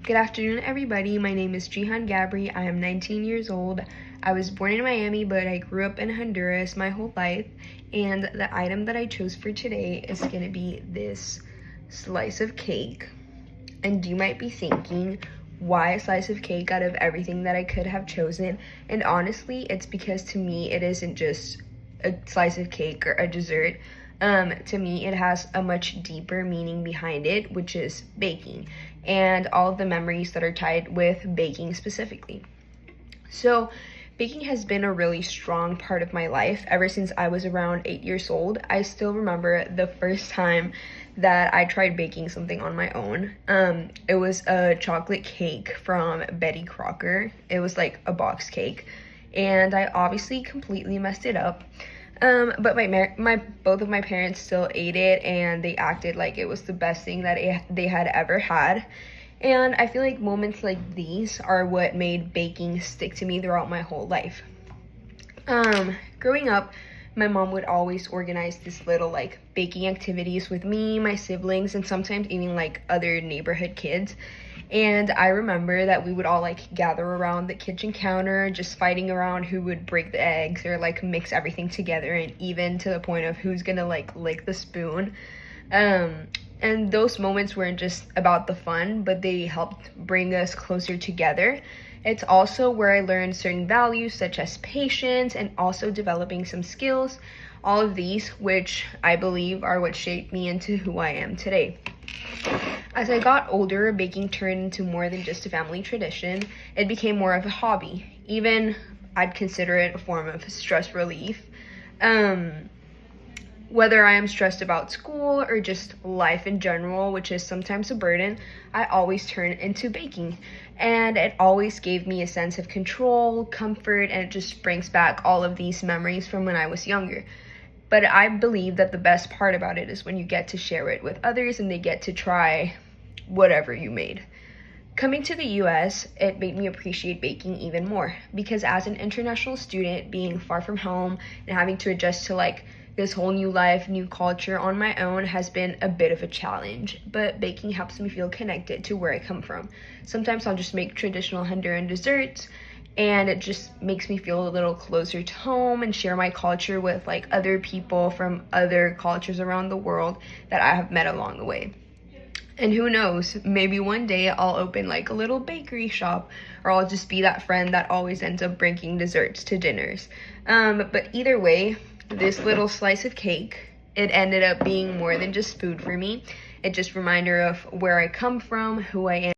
Good afternoon, everybody. My name is Jihan Gabri. I am 19 years old. I was born in Miami, but I grew up in Honduras my whole life. And the item that I chose for today is going to be this slice of cake. And you might be thinking, why a slice of cake out of everything that I could have chosen? And honestly, it's because to me, it isn't just a slice of cake or a dessert. To me, it has a much deeper meaning behind it, which is baking and all of the memories that are tied with baking specifically. So baking has been a really strong part of my life ever since I was around 8 years old. I still remember the first time that I tried baking something on my own. It was a chocolate cake from Betty Crocker. It was like a box cake, and I obviously completely messed it up. But both of my parents still ate it, and they acted like it was the best thing that they had ever had. And I feel like moments like these are what made baking stick to me throughout my whole life. Growing up, my mom would always organize this little like baking activities with me, my siblings, and sometimes even like other neighborhood kids. And I remember that we would all like gather around the kitchen counter, just fighting around who would break the eggs or like mix everything together, and even to the point of who's gonna like lick the spoon. And those moments weren't just about the fun, but they helped bring us closer together. It's also where I learned certain values such as patience and also developing some skills. All of these, which I believe are what shaped me into who I am today. As I got older, baking turned into more than just a family tradition. It became more of a hobby. Even I'd consider it a form of stress relief. Whether I am stressed about school or just life in general, which is sometimes a burden, I always turn into baking. And it always gave me a sense of control, comfort, and it just brings back all of these memories from when I was younger. But I believe that the best part about it is when you get to share it with others and they get to try whatever you made. Coming to the US, it made me appreciate baking even more, because as an international student, being far from home and having to adjust to like this whole new life, new culture on my own has been a bit of a challenge, but baking helps me feel connected to where I come from. Sometimes I'll just make traditional Honduran desserts, and it just makes me feel a little closer to home and share my culture with like other people from other cultures around the world that I have met along the way. And who knows, maybe one day I'll open like a little bakery shop, or I'll just be that friend that always ends up bringing desserts to dinners. But either way, this little slice of cake, it ended up being more than just food for me. It's just a reminder of where I come from, who I am.